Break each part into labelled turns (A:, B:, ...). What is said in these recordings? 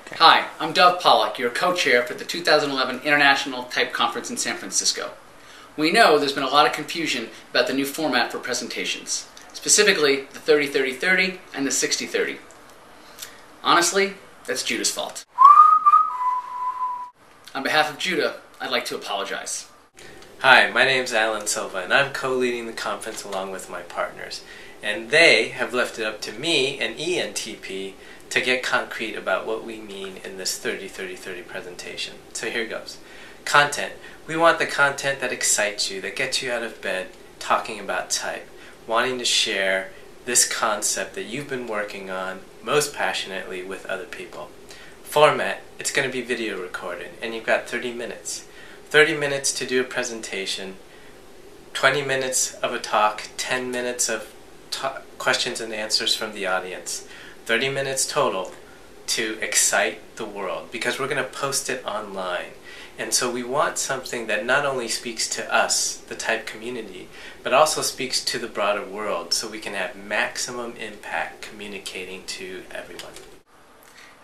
A: Okay.
B: Hi, I'm Dov Pollack, your co-chair for the 2011 International Type Conference in San Francisco. We know there's been a lot of confusion about the new format for presentations, specifically the 30-30-30 and the 60-30. Honestly, that's Judah's fault. On behalf of Judah, I'd like to apologize.
A: Hi, my name's Alan Silva, and I'm co-leading the conference along with my partners. And they have left it up to me and ENTP to get concrete about what we mean in this 30-30-30 presentation. So here goes. Content. We want the content that excites you, that gets you out of bed, talking about type, wanting to share this concept that you've been working on most passionately with other people. Format. It's going to be video recorded, and you've got 30 minutes. 30 minutes to do a presentation, 20 minutes of a talk, 10 minutes of questions and answers from the audience, 30 minutes total to excite the world, because we're going to post it online. And so we want something that not only speaks to us, the type community, but also speaks to the broader world, so we can have maximum impact communicating to everyone.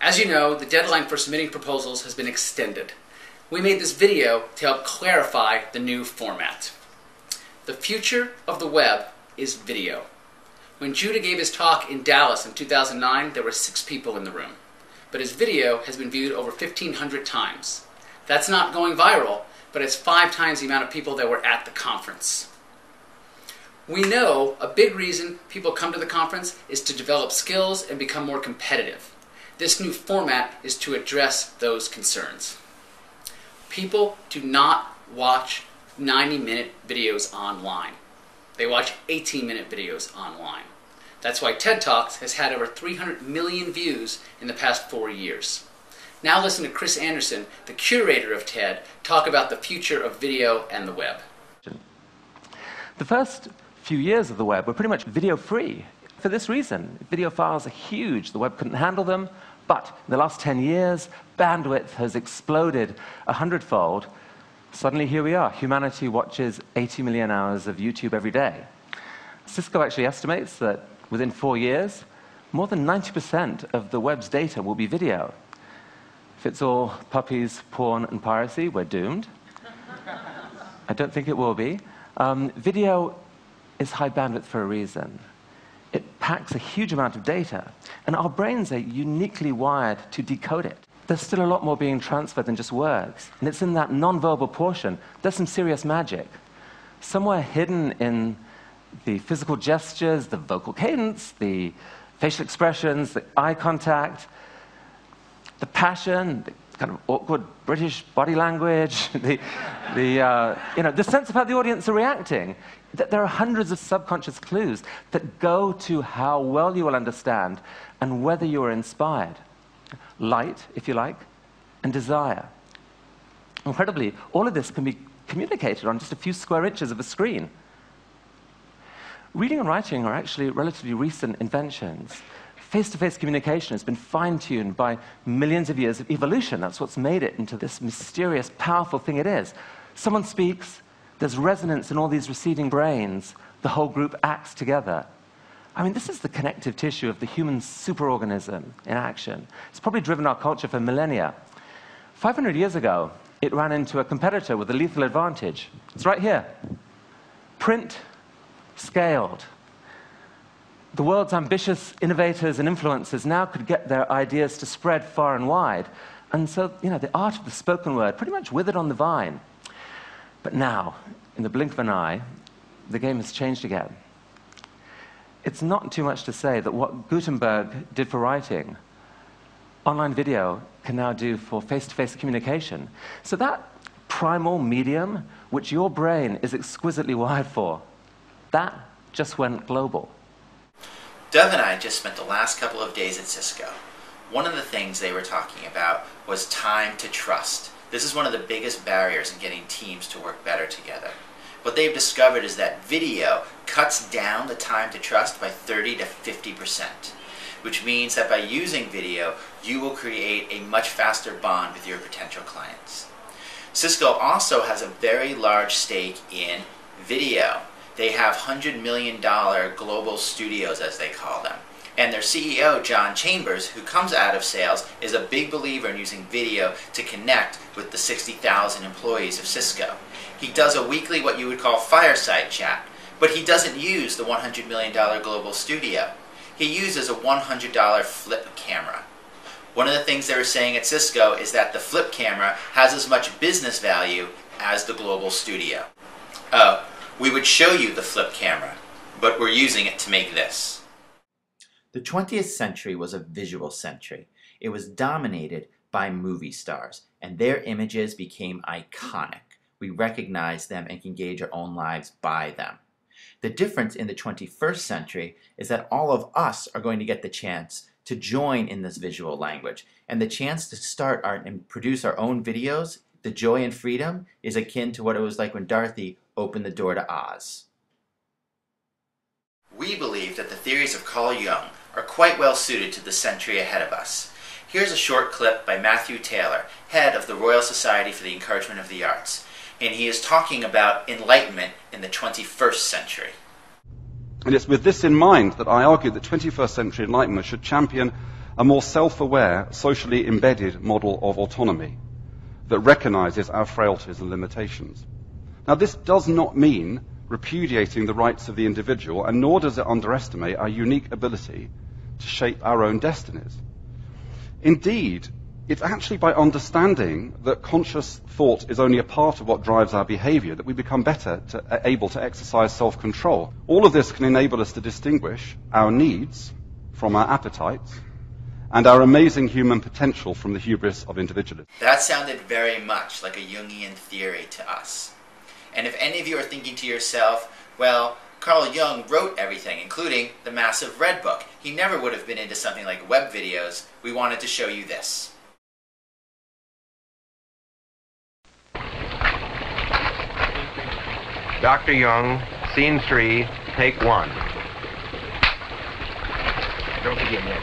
B: As you know, the deadline for submitting proposals has been extended. We made this video to help clarify the new format. The future of the web is video. When Judah gave his talk in Dallas in 2009, there were 6 people in the room. But his video has been viewed over 1,500 times. That's not going viral, but it's 5 times the amount of people that were at the conference. We know a big reason people come to the conference is to develop skills and become more competitive. This new format is to address those concerns. People do not watch 90-minute videos online. They watch 18-minute videos online. That's why TED Talks has had over 300 million views in the past 4 years. Now listen to Chris Anderson, the curator of TED, talk about the future of video and the web.
C: The first few years of the web were pretty much video-free. For this reason, video files are huge. The web couldn't handle them. But in the last 10 years, bandwidth has exploded 100-fold. Suddenly, here we are. Humanity watches 80 million hours of YouTube every day. Cisco actually estimates that within 4 years, more than 90% of the web's data will be video. If it's all puppies, porn, and piracy, we're doomed. I don't think it will be. Video is high bandwidth for a reason. It packs a huge amount of data, and our brains are uniquely wired to decode it. There's still a lot more being transferred than just words, and it's in that non-verbal portion there's some serious magic. Somewhere hidden in the physical gestures, the vocal cadence, the facial expressions, the eye contact, the passion, the kind of awkward British body language, the sense of how the audience are reacting. There are hundreds of subconscious clues that go to how well you will understand and whether you are inspired. Light, if you like, and desire. Incredibly, all of this can be communicated on just a few square inches of a screen. Reading and writing are actually relatively recent inventions. Face-to-face communication has been fine-tuned by millions of years of evolution. That's what's made it into this mysterious, powerful thing it is. Someone speaks, there's resonance in all these receding brains. The whole group acts together. I mean, this is the connective tissue of the human superorganism in action. It's probably driven our culture for millennia. 500 years ago, it ran into a competitor with a lethal advantage. It's right here. Print, scaled. The world's ambitious innovators and influencers now could get their ideas to spread far and wide. And so, the art of the spoken word pretty much withered on the vine. But now, in the blink of an eye, the game has changed again. It's not too much to say that what Gutenberg did for writing, online video can now do for face-to-face communication. So that primal medium, which your brain is exquisitely wired for, that just went global.
D: Dov and I just spent the last couple of days at Cisco. One of the things they were talking about was time to trust. This is one of the biggest barriers in getting teams to work better together. What they've discovered is that video cuts down the time to trust by 30 to 50%, which means that by using video, you will create a much faster bond with your potential clients. Cisco also has a very large stake in video. They have $100 million global studios, as they call them. And their CEO, John Chambers, who comes out of sales, is a big believer in using video to connect with the 60,000 employees of Cisco. He does a weekly what you would call fireside chat, but he doesn't use the $100 million global studio. He uses a $100 flip camera. One of the things they were saying at Cisco is that the flip camera has as much business value as the global studio. Oh, we would show you the flip camera, but we're using it to make this.
E: The 20th century was a visual century. It was dominated by movie stars, and their images became iconic. We recognize them and can gauge our own lives by them. The difference in the 21st century is that all of us are going to get the chance to join in this visual language, and the chance to start and produce our own videos. The joy and freedom is akin to what it was like when Dorothy opened the door to Oz.
D: We believe that the theories of Carl Jung are quite well suited to the century ahead of us. Here's a short clip by Matthew Taylor, head of the Royal Society for the Encouragement of the Arts, and he is talking about enlightenment in the 21st century.
F: And it's with this in mind that I argue that 21st century enlightenment should champion a more self-aware, socially embedded model of autonomy that recognizes our frailties and limitations. Now, this does not mean repudiating the rights of the individual, and nor does it underestimate our unique ability to shape our own destinies. Indeed, it's actually by understanding that conscious thought is only a part of what drives our behavior that we become able to exercise self-control. All of this can enable us to distinguish our needs from our appetites and our amazing human potential from the hubris of individualism.
D: That sounded very much like a Jungian theory to us. And if any of you are thinking to yourself, well, Carl Jung wrote everything, including the massive Red Book. He never would have been into something like web videos. We wanted to show you this.
G: Dr. Jung, scene 3, take 1. Don't begin yet,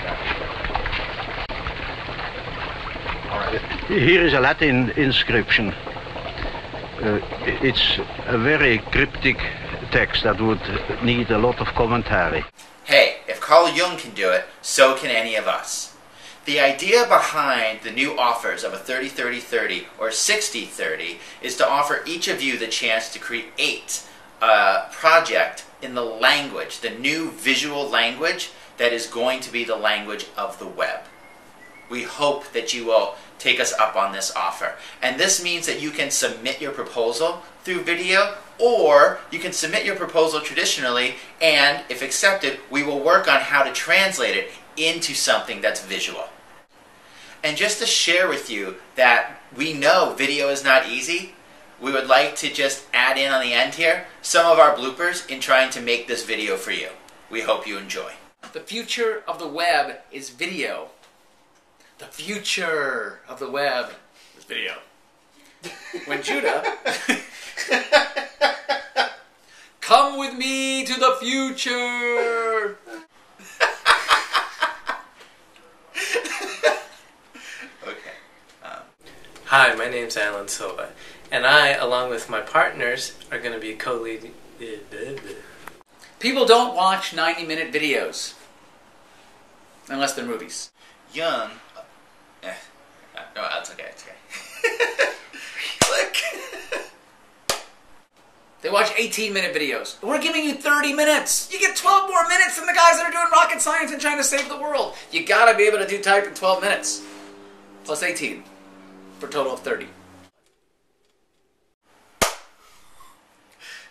G: All right.
H: Here is a Latin inscription. It's a very cryptic text that would need a lot of commentary.
D: Hey, if Carl Jung can do it, so can any of us. The idea behind the new offers of a 30-30-30 or 60-30 is to offer each of you the chance to create a project in the language, the new visual language that is going to be the language of the web. We hope that you will take us up on this offer. And this means that you can submit your proposal through video, or you can submit your proposal traditionally, and if accepted, we will work on how to translate it into something that's visual. And just to share with you that we know video is not easy, we would like to just add in on the end here some of our bloopers in trying to make this video for you. We hope you enjoy.
B: The future of the web is video. The future of the web is video. When Judah... Come with me to the future!
D: Okay.
A: Hi, my name's Alan Silva, and I, along with my partners, are going to be co-leading...
B: People don't watch 90-minute videos. Unless they're movies.
D: Jung... no, that's okay, it's okay. Click!
B: They watch 18-minute videos. We're giving you 30 minutes. You get 12 more minutes than the guys that are doing rocket science and trying to save the world. You gotta be able to do type in 12 minutes. Plus 18. For a total of 30.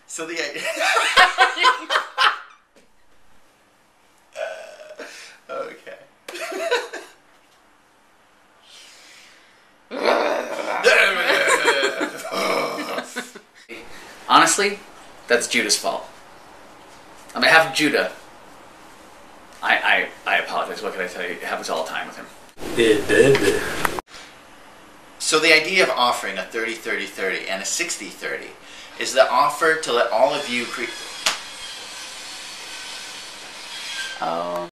D: So the idea... okay.
B: Honestly, that's Judah's fault. On behalf of Judah, I apologize. What can I tell you? It happens all the time with him.
D: So the idea of offering a 30-30-30 and a 60-30 is the offer to let all of you